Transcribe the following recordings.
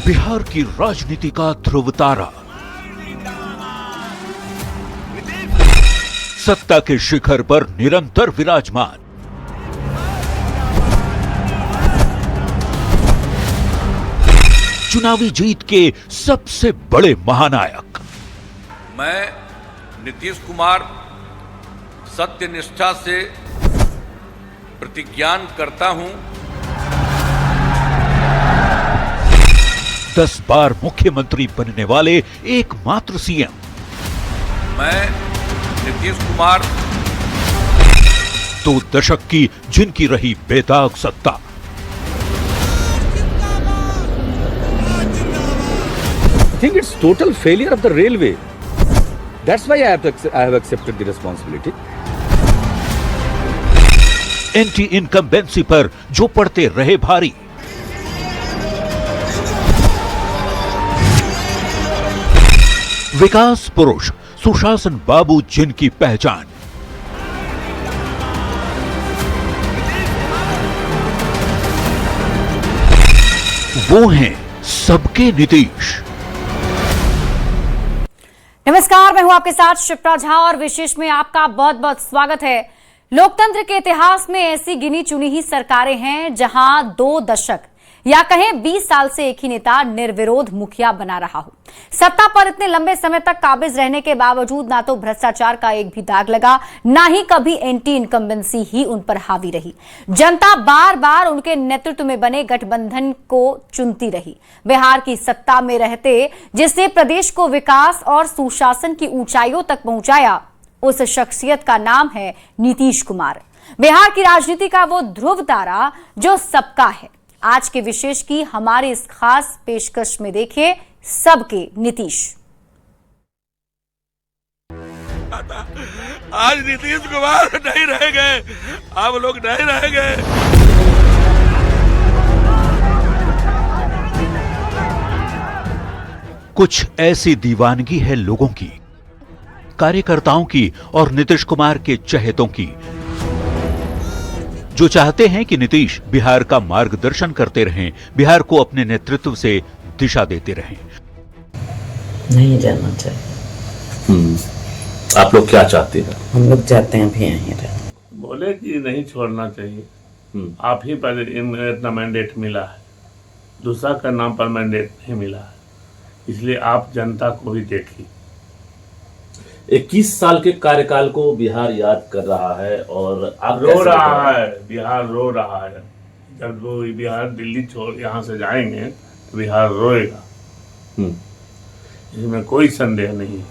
बिहार की राजनीति का ध्रुव तारा, सत्ता के शिखर पर निरंतर विराजमान, चुनावी जीत के सबसे बड़े महानायक। मैं नीतीश कुमार सत्यनिष्ठा से प्रतिज्ञान करता हूं। 10 बार मुख्यमंत्री बनने वाले एकमात्र सीएम। मैं नीतीश कुमार 2 दशक की जिनकी रही बेदाग सत्ता। I think it's total failure of the railway. That's why I have accepted the responsibility. Anti incumbency पर जो पड़ते रहे भारी, विकास पुरुष सुशासन बाबू जिनकी पहचान। वो हैं सबके नीतीश। नमस्कार, मैं हूं आपके साथ शिप्रा झा और विशेष में आपका बहुत बहुत स्वागत है। लोकतंत्र के इतिहास में ऐसी गिनी चुनी ही सरकारें हैं जहां 2 दशक या कहें 20 साल से एक ही नेता निर्विरोध मुखिया बना रहा हो। सत्ता पर इतने लंबे समय तक काबिज रहने के बावजूद ना तो भ्रष्टाचार का एक भी दाग लगा, ना ही कभी एंटी इनकम्बेंसी ही उन पर हावी रही। जनता बार बार उनके नेतृत्व में बने गठबंधन को चुनती रही। बिहार की सत्ता में रहते जिसने प्रदेश को विकास और सुशासन की ऊंचाइयों तक पहुंचाया, उस शख्सियत का नाम है नीतीश कुमार। बिहार की राजनीति का वो ध्रुव तारा जो सबका है। आज के विशेष की हमारी इस खास पेशकश में देखिए सबके नीतीश। आज नीतीश कुमार नहीं रह गए, आप लोग नहीं रह गए। कुछ ऐसी दीवानगी है लोगों की, कार्यकर्ताओं की और नीतीश कुमार के चहेतों की, जो चाहते हैं कि नीतीश बिहार का मार्गदर्शन करते रहें, बिहार को अपने नेतृत्व से दिशा देते रहें। नहीं जाना चाहिए। आप लोग क्या चाहते हैं? हम लोग चाहते हैं भी यहीं रहना। बोले कि नहीं छोड़ना चाहिए। आप ही पर इतना मैंडेट मिला है, दूसरा का नाम पर मैंडेट नहीं मिला है, इसलिए आप जनता को भी देखिए। 21 साल के कार्यकाल को बिहार याद कर रहा है और आप रो रहा है। बिहार रो रहा है। जब वो बिहार दिल्ली छोड़ यहाँ से जाएंगे तो बिहार रोएगा, इसमें कोई संदेह नहीं।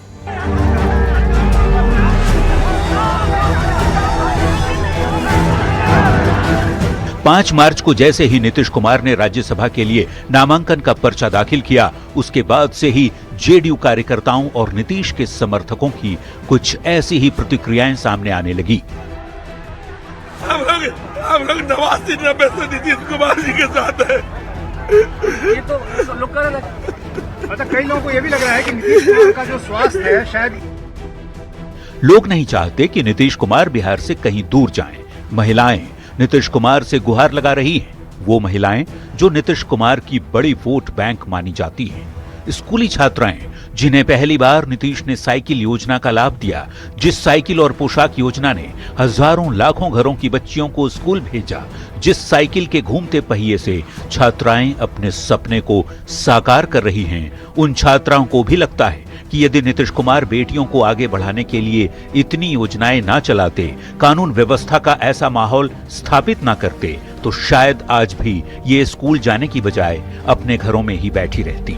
5 मार्च को जैसे ही नीतीश कुमार ने राज्यसभा के लिए नामांकन का पर्चा दाखिल किया, उसके बाद से ही जेडीयू कार्यकर्ताओं और नीतीश के समर्थकों की कुछ ऐसी ही प्रतिक्रियाएं सामने आने लगी। हम लोग 89 से नीतीश कुमार जी के साथ है। ये तो लोग कर अच्छा, कई लोगों को ये भी लग रहा है कि नीतीश कुमार का जो स्वास्थ्य है शायद। लोग नहीं चाहते कि नीतीश कुमार बिहार से कहीं दूर जाएं। महिलाएं नीतीश कुमार से गुहार लगा रही हैं, वो महिलाएं जो नीतीश कुमार की बड़ी वोट बैंक मानी जाती हैं। स्कूली छात्राएं जिन्हें पहली बार नीतीश ने साइकिल योजना का लाभ दिया, जिस साइकिल और पोशाक योजना ने हजारों लाखों घरों की बच्चियों को स्कूल भेजा, जिस साइकिल के घूमते पहिए से छात्राएं अपने सपने को साकार कर रही हैं, उन छात्राओं को भी लगता है कि यदि नीतीश कुमार बेटियों को आगे बढ़ाने के लिए इतनी योजनाएं ना चलाते, कानून व्यवस्था का ऐसा माहौल स्थापित ना करते, तो शायद आज भी ये स्कूल जाने की बजाय अपने घरों में ही बैठी रहती।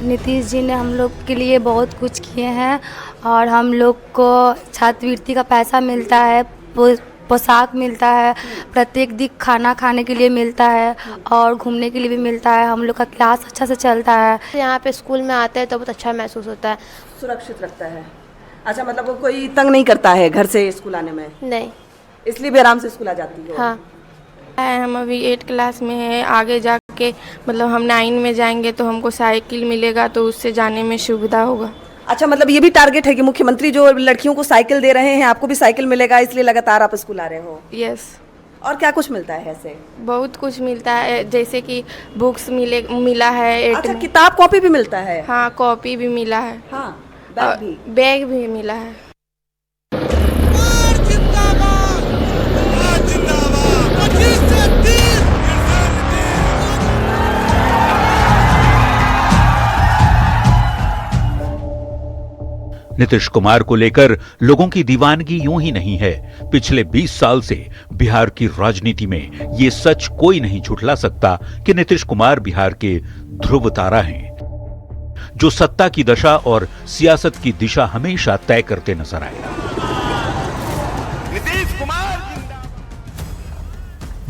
नीतीश जी ने हम लोग के लिए बहुत कुछ किए हैं और हम लोग को छात्रवृत्ति का पैसा मिलता है, पोशाक मिलता है, प्रत्येक दिन खाना खाने के लिए मिलता है और घूमने के लिए भी मिलता है। हम लोग का क्लास अच्छा से चलता है। यहाँ पे स्कूल में आते हैं तो बहुत अच्छा महसूस होता है, सुरक्षित लगता है। अच्छा, मतलब वो कोई तंग नहीं करता है घर से स्कूल आने में? नहीं, इसलिए भी आराम से स्कूल आ जाती है। हाँ, हम अभी 8 क्लास में हैं। आगे जाके मतलब हम 9 में जाएंगे तो हमको साइकिल मिलेगा, तो उससे जाने में सुविधा होगा। अच्छा, मतलब ये भी टारगेट है कि मुख्यमंत्री जो लड़कियों को साइकिल दे रहे हैं, आपको भी साइकिल मिलेगा, इसलिए लगातार आप स्कूल आ रहे हो? यस। और क्या कुछ मिलता है ऐसे? बहुत कुछ मिलता है, जैसे कि बुक्स मिला है। अच्छा, किताब कॉपी भी मिलता है? हाँ, कॉपी भी मिला है। हाँ, बैग भी मिला है। नीतीश कुमार को लेकर लोगों की दीवानगी यूं ही नहीं है। पिछले 20 साल से बिहार की राजनीति में ये सच कोई नहीं झुठला सकता कि नीतीश कुमार बिहार के ध्रुव तारा हैं, जो सत्ता की दशा और सियासत की दिशा हमेशा तय करते नजर आए।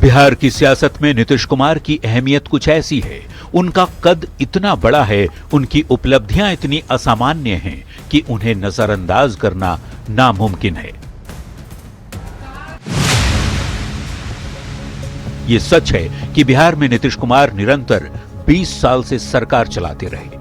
बिहार की सियासत में नीतीश कुमार की अहमियत कुछ ऐसी है, उनका कद इतना बड़ा है, उनकी उपलब्धियां इतनी असामान्य हैं कि उन्हें नजरअंदाज करना नामुमकिन है। यह सच है कि बिहार में नीतीश कुमार निरंतर 20 साल से सरकार चलाते रहे।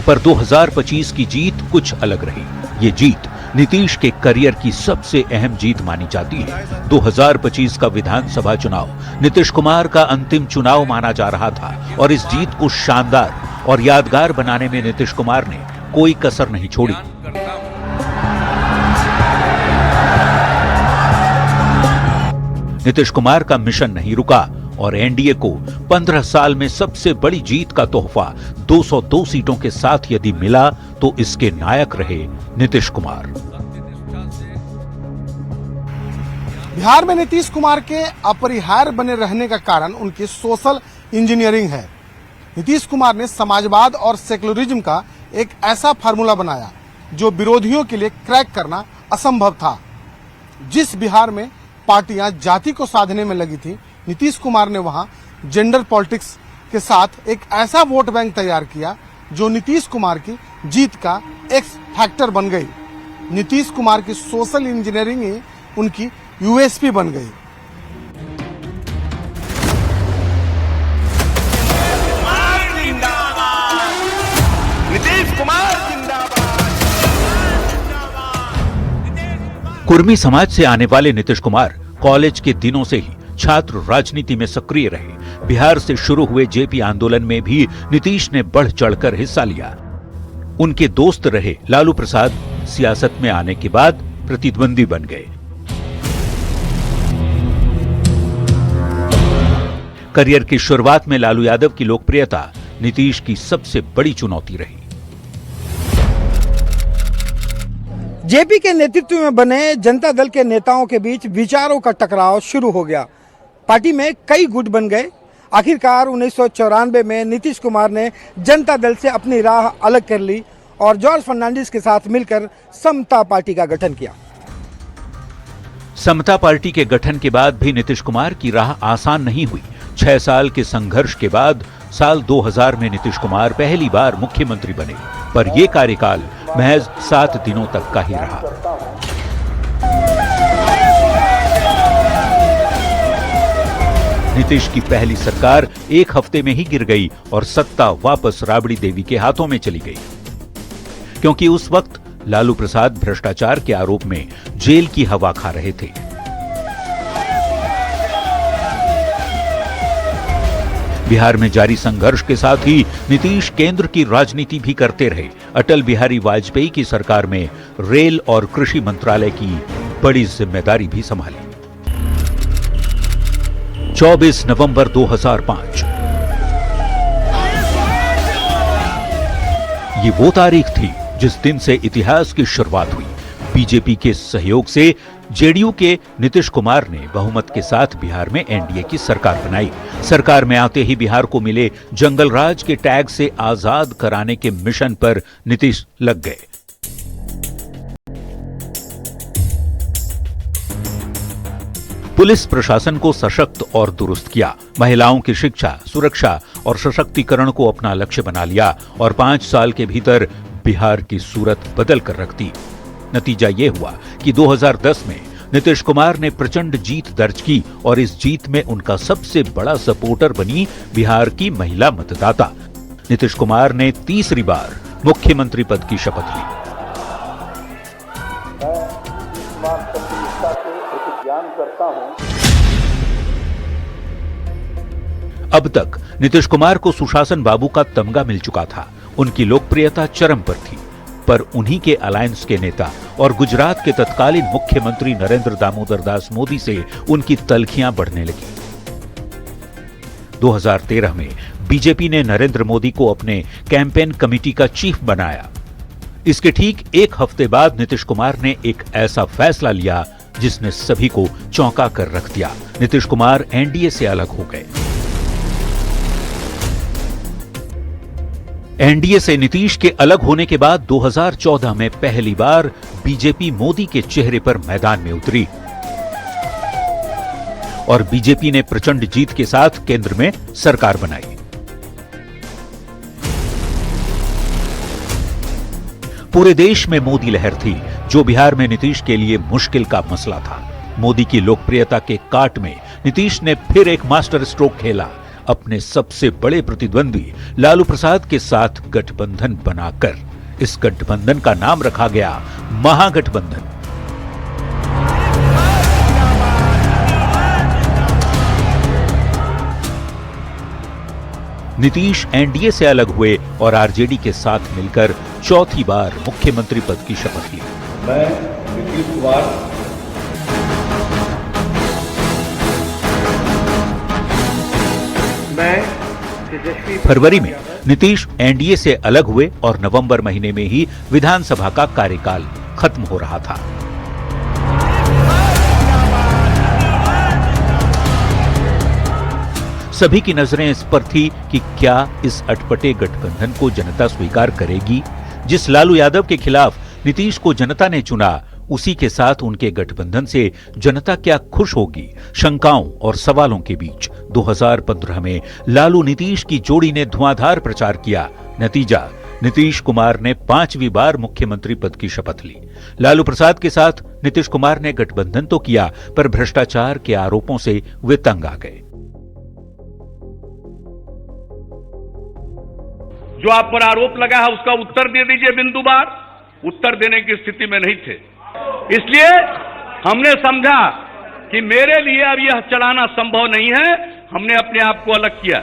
पर 2025 की जीत कुछ अलग रही। ये जीत नीतीश के करियर की सबसे अहम जीत मानी जाती है। 2025 का विधानसभा चुनाव नीतीश कुमार का अंतिम चुनाव माना जा रहा था और इस जीत को शानदार और यादगार बनाने में नीतीश कुमार ने कोई कसर नहीं छोड़ी। नीतीश कुमार का मिशन नहीं रुका और एनडीए को 15 साल में सबसे बड़ी जीत का तोहफा 202 सीटों के साथ यदि मिला तो इसके नायक रहे नीतीश कुमार। बिहार में नीतीश कुमार के अपरिहार्य बने रहने का कारण उनकी सोशल इंजीनियरिंग है। नीतीश कुमार ने समाजवाद और सेक्युलरिज्म का एक ऐसा फार्मूला बनाया जो विरोधियों के लिए क्रैक करना असंभव था। जिस बिहार में पार्टियां जाति को साधने में लगी थी, नीतीश कुमार ने वहां जेंडर पॉलिटिक्स के साथ एक ऐसा वोट बैंक तैयार किया जो नीतीश कुमार की जीत का एक्स फैक्टर बन गई। नीतीश कुमार की सोशल इंजीनियरिंग ही उनकी यूएसपी बन गई। नीतीश कुमार कुर्मी समाज से आने वाले नीतीश कुमार कॉलेज के दिनों से ही छात्र राजनीति में सक्रिय रहे। बिहार से शुरू हुए जेपी आंदोलन में भी नीतीश ने बढ़ चढ़कर हिस्सा लिया। उनके दोस्त रहे लालू प्रसाद सियासत में आने के बाद प्रतिद्वंदी बन गए। करियर की शुरुआत में लालू यादव की लोकप्रियता नीतीश की सबसे बड़ी चुनौती रही। जेपी के नेतृत्व में बने जनता दल के नेताओं के बीच विचारों का टकराव शुरू हो गया। पार्टी में कई गुट बन गए। आखिरकार 1994 में नीतीश कुमार ने जनता दल से अपनी राह अलग कर ली और जॉर्ज फर्नांडिस के साथ मिलकर समता पार्टी का गठन किया। समता पार्टी के गठन के बाद भी नीतीश कुमार की राह आसान नहीं हुई। 6 साल के संघर्ष के बाद साल 2000 में नीतीश कुमार पहली बार मुख्यमंत्री बने, पर यह कार्यकाल महज 7 दिनों तक का ही रहा। नीतीश की पहली सरकार 1 हफ्ते में ही गिर गई और सत्ता वापस राबड़ी देवी के हाथों में चली गई, क्योंकि उस वक्त लालू प्रसाद भ्रष्टाचार के आरोप में जेल की हवा खा रहे थे। बिहार में जारी संघर्ष के साथ ही नीतीश केंद्र की राजनीति भी करते रहे। अटल बिहारी वाजपेयी की सरकार में रेल और कृषि मंत्रालय की बड़ी जिम्मेदारी भी संभाली। 24 नवंबर 2005 ये वो तारीख थी जिस दिन से इतिहास की शुरुआत हुई। बीजेपी के सहयोग से जेडीयू के नीतीश कुमार ने बहुमत के साथ बिहार में एनडीए की सरकार बनाई। सरकार में आते ही बिहार को मिले जंगल राज के टैग से आजाद कराने के मिशन पर नीतीश लग गए। पुलिस प्रशासन को सशक्त और दुरुस्त किया। महिलाओं की शिक्षा, सुरक्षा और सशक्तिकरण को अपना लक्ष्य बना लिया और 5 साल के भीतर बिहार की सूरत बदल कर रख दी। नतीजा यह हुआ कि 2010 में नीतीश कुमार ने प्रचंड जीत दर्ज की और इस जीत में उनका सबसे बड़ा सपोर्टर बनी बिहार की महिला मतदाता। नीतीश कुमार ने तीसरी बार मुख्यमंत्री पद की शपथ ली। करता हूं। अब तक नीतीश कुमार को सुशासन बाबू का तमगा मिल चुका था। उनकी लोकप्रियता चरम पर थी, पर उन्हीं के अलायंस के नेता और गुजरात के तत्कालीन मुख्यमंत्री नरेंद्र दामोदर दास मोदी से उनकी तलखियां बढ़ने लगी। 2013 में बीजेपी ने नरेंद्र मोदी को अपने कैंपेन कमेटी का चीफ बनाया। इसके ठीक एक हफ्ते बाद नीतीश कुमार ने एक ऐसा फैसला लिया जिसने सभी को चौंका कर रख दिया। नीतीश कुमार एनडीए से अलग हो गए। एनडीए से नीतीश के अलग होने के बाद 2014 में पहली बार बीजेपी मोदी के चेहरे पर मैदान में उतरी और बीजेपी ने प्रचंड जीत के साथ केंद्र में सरकार बनाई। पूरे देश में मोदी लहर थी, जो बिहार में नीतीश के लिए मुश्किल का मसला था। मोदी की लोकप्रियता के काट में नीतीश ने फिर एक मास्टर स्ट्रोक खेला, अपने सबसे बड़े प्रतिद्वंदी लालू प्रसाद के साथ गठबंधन बनाकर। इस गठबंधन का नाम रखा गया महागठबंधन। नीतीश एनडीए से अलग हुए और आरजेडी के साथ मिलकर चौथी बार मुख्यमंत्री पद की शपथ ली। मैं नीतीश कुमार फरवरी में नीतीश एनडीए से अलग हुए और नवंबर महीने में ही विधानसभा का कार्यकाल खत्म हो रहा था। सभी की नजरें इस पर थी कि क्या इस अटपटे गठबंधन को जनता स्वीकार करेगी। जिस लालू यादव के खिलाफ नीतीश को जनता ने चुना, उसी के साथ उनके गठबंधन से जनता क्या खुश होगी। शंकाओं और सवालों के बीच 2015 में लालू नीतीश की जोड़ी ने धुआंधार प्रचार किया। नतीजा, नीतीश कुमार ने 5वीं बार मुख्यमंत्री पद की शपथ ली। लालू प्रसाद के साथ नीतीश कुमार ने गठबंधन तो किया, पर भ्रष्टाचार के आरोपों से वे तंग आ गए। जो आप पर आरोप लगा है उसका उत्तर दे दीजिए बिंदुवार। उत्तर देने की स्थिति में नहीं थे, इसलिए हमने समझा कि मेरे लिए अब यह चलाना संभव नहीं है। हमने अपने आप को अलग किया।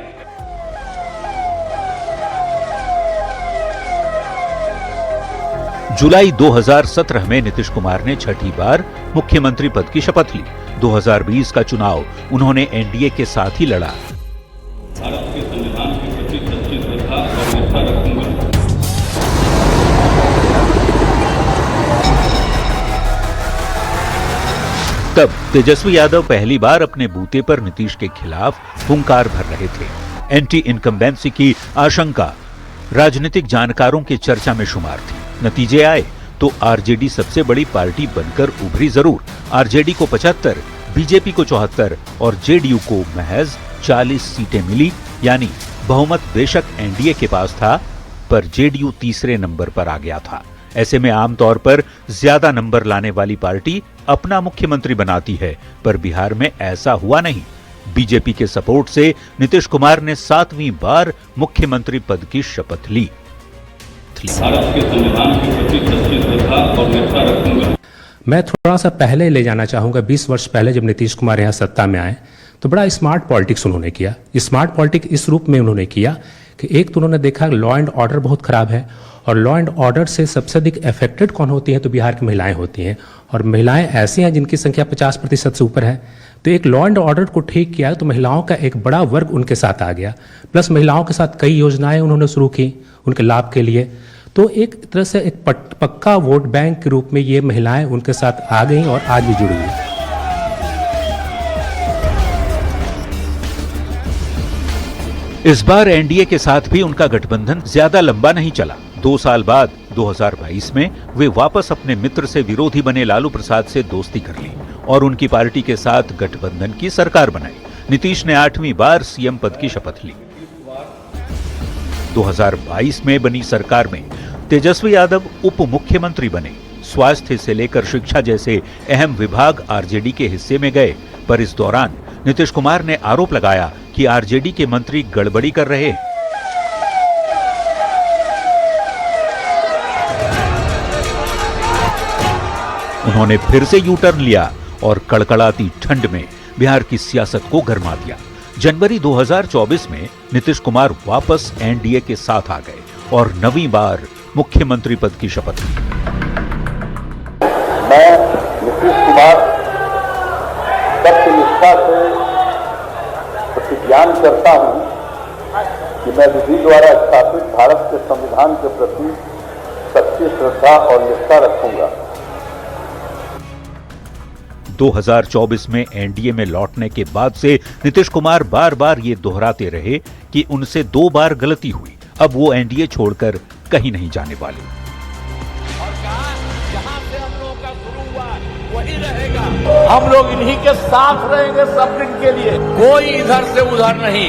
जुलाई 2017 में नीतीश कुमार ने छठी बार मुख्यमंत्री पद की शपथ ली। 2020 का चुनाव उन्होंने एनडीए के साथ ही लड़ा। भारत के संविधान के प्रति सच्ची श्रद्धा और निष्ठा रखूंगा। तब तेजस्वी यादव पहली बार अपने बूते पर नीतीश के खिलाफ हुंकार भर रहे थे। एंटी इनकम्बेंसी की आशंका राजनीतिक जानकारों की चर्चा में शुमार थी। नतीजे आए तो आरजेडी सबसे बड़ी पार्टी बनकर उभरी जरूर। आरजेडी को 75, बीजेपी को 74 और जेडीयू को महज 40 सीटें मिली, यानी बहुमत बेशक एनडीए के पास था, पर जेडीयू तीसरे नंबर पर आ गया था। ऐसे में आमतौर पर ज्यादा नंबर लाने वाली पार्टी अपना मुख्यमंत्री बनाती है, पर बिहार में ऐसा हुआ नहीं। बीजेपी के सपोर्ट से नीतीश कुमार ने 7वीं बार मुख्यमंत्री पद की शपथ ली। भारत के संविधान के प्रति सच्ची श्रद्धा और निष्ठा रखूंगा। मैं थोड़ा सा पहले ले जाना चाहूंगा। 20 वर्ष पहले जब नीतीश कुमार यहाँ सत्ता में आए तो बड़ा स्मार्ट पॉलिटिक्स उन्होंने किया। स्मार्ट पॉलिटिक्स इस रूप में उन्होंने किया कि एक तो उन्होंने देखा लॉ एंड ऑर्डर बहुत खराब है, और लॉ एंड ऑर्डर से सबसे अधिक अफेक्टेड कौन होती हैं, तो बिहार की महिलाएं होती हैं, और महिलाएं ऐसी हैं जिनकी संख्या 50% से ऊपर है। तो एक लॉ एंड ऑर्डर को ठीक किया तो महिलाओं का एक बड़ा वर्ग उनके साथ आ गया, प्लस महिलाओं के साथ कई योजनाएं उन्होंने शुरू की उनके लाभ के लिए। तो एक तरह से एक पक्का वोट बैंक के रूप में ये महिलाएं उनके साथ आ गई और आज भी जुड़ी हुई। इस बार एनडीए के साथ भी उनका गठबंधन ज्यादा लंबा नहीं चला। 2 साल बाद 2022 में वे वापस अपने मित्र से विरोधी बने लालू प्रसाद से दोस्ती कर ली और उनकी पार्टी के साथ गठबंधन की सरकार बनाई। नीतीश ने 8वीं बार सीएम पद की शपथ ली। 2022 में बनी सरकार में तेजस्वी यादव उप मुख्यमंत्री बने। स्वास्थ्य से लेकर शिक्षा जैसे अहम विभाग आरजेडी के हिस्से में गए, पर इस दौरान नीतीश कुमार ने आरोप लगाया कि आरजेडी के मंत्री गड़बड़ी कर रहे हैं। उन्होंने फिर से यू टर्न लिया और कड़कड़ाती ठंड में बिहार की सियासत को गरमा दिया। जनवरी 2024 में नीतीश कुमार वापस एनडीए के साथ आ गए और नवीं बार मुख्यमंत्री पद की शपथ ली। मैं नीतीश कुमार सत्यनिष्ठा से प्रतिज्ञान करता हूं कि मैं विधि द्वारा स्थापित भारत के संविधान के प्रति सच्ची श्रद्धा और निष्ठा रखूंगा। 2024 में एनडीए में लौटने के बाद से नीतीश कुमार बार बार ये दोहराते रहे कि उनसे 2 बार गलती हुई, अब वो एनडीए छोड़कर कहीं नहीं जाने वाले। जहां से हम लोगों का शुरू हुआ वही रहेगा, हम लोग इन्हीं के साथ रहेंगे सब दिन के लिए, कोई इधर से उधर नहीं।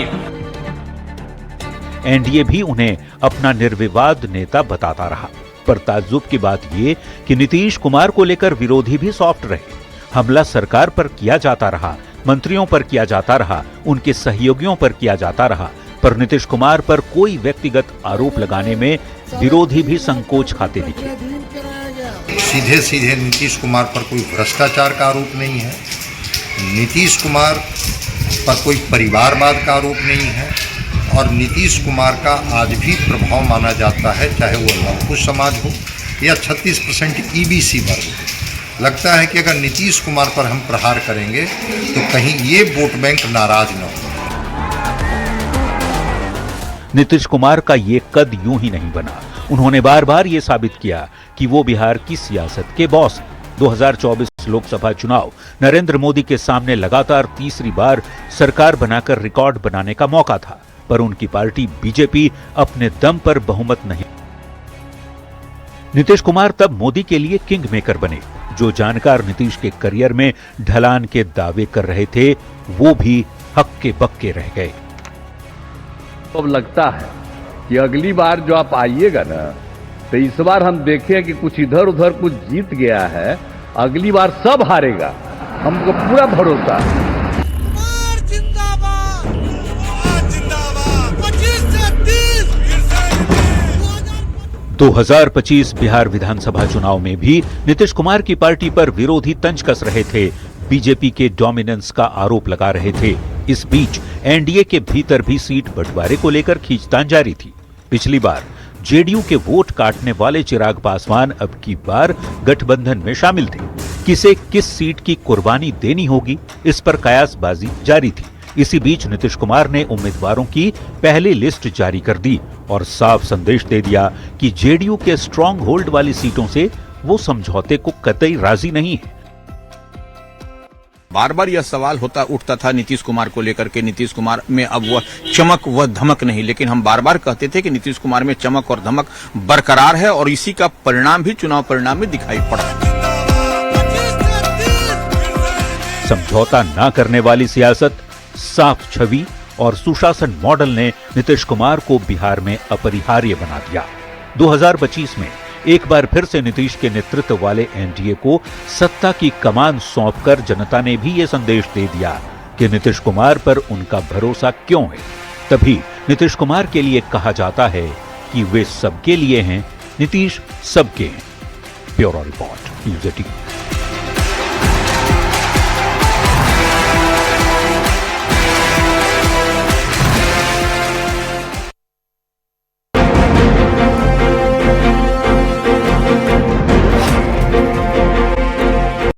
एनडीए भी उन्हें अपना निर्विवाद नेता बताता रहा, पर ताज्जुब की बात ये कि नीतीश कुमार को लेकर विरोधी भी सॉफ्ट रहे। हमला सरकार पर किया जाता रहा, मंत्रियों पर किया जाता रहा, उनके सहयोगियों पर किया जाता रहा, पर नीतीश कुमार पर कोई व्यक्तिगत आरोप लगाने में विरोधी भी संकोच खाते दिखे। सीधे सीधे नीतीश कुमार पर कोई भ्रष्टाचार का आरोप नहीं है, नीतीश कुमार पर कोई परिवारवाद का आरोप नहीं है, और नीतीश कुमार का आज भी प्रभाव माना जाता है, चाहे वो लघु समाज हो या 36% ईबीसी वर्ग हो। लगता है कि अगर नीतीश कुमार पर हम प्रहार करेंगे तो कहीं ये वोट बैंक नाराज न हो। नीतीश कुमार का ये कद यूं ही नहीं बना, उन्होंने बार बार ये साबित किया कि वो बिहार की सियासत के बॉस हैं। 2024 लोकसभा चुनाव नरेंद्र मोदी के सामने लगातार तीसरी बार सरकार बनाकर रिकॉर्ड बनाने का मौका था, पर उनकी पार्टी बीजेपी अपने दम पर बहुमत नहीं। नीतीश कुमार तब मोदी के लिए किंग मेकर बने। जो जानकार नीतीश के करियर में ढलान के दावे कर रहे थे, वो भी हक्के बक्के रह गए। तो अब लगता है कि अगली बार जो आप आइएगा ना, तो इस बार हम देखें कि कुछ इधर उधर कुछ जीत गया है, अगली बार सब हारेगा, हमको पूरा भरोसा है। 2025 बिहार विधानसभा चुनाव में भी नीतीश कुमार की पार्टी पर विरोधी तंज कस रहे थे, बीजेपी के डोमिनेंस का आरोप लगा रहे थे। इस बीच एनडीए के भीतर भी सीट बंटवारे को लेकर खींचतान जारी थी। पिछली बार जेडीयू के वोट काटने वाले चिराग पासवान अब की बार गठबंधन में शामिल थे। किसे किस सीट की कुर्बानी देनी होगी, इस पर कयासबाजी जारी थी। इसी बीच नीतीश कुमार ने उम्मीदवारों की पहली लिस्ट जारी कर दी और साफ संदेश दे दिया कि जेडीयू के स्ट्रॉन्ग होल्ड वाली सीटों से वो समझौते को कतई राजी नहीं है। बार बार यह सवाल उठता था नीतीश कुमार को लेकर के, नीतीश कुमार में अब वह चमक व धमक नहीं, लेकिन हम बार बार कहते थे कि नीतीश कुमार में चमक और धमक बरकरार है और इसी का परिणाम भी चुनाव परिणाम में दिखाई पड़ा है। समझौता न करने वाली सियासत, साफ छवि और सुशासन मॉडल ने नीतीश कुमार को बिहार में अपरिहार्य बना दिया। 2025 में एक बार फिर से नीतीश के नेतृत्व वाले एनडीए को सत्ता की कमान सौंपकर जनता ने भी ये संदेश दे दिया कि नीतीश कुमार पर उनका भरोसा क्यों है। तभी नीतीश कुमार के लिए कहा जाता है कि वे सबके लिए हैं, नीतीश सबके हैं। Bureau report, news 18।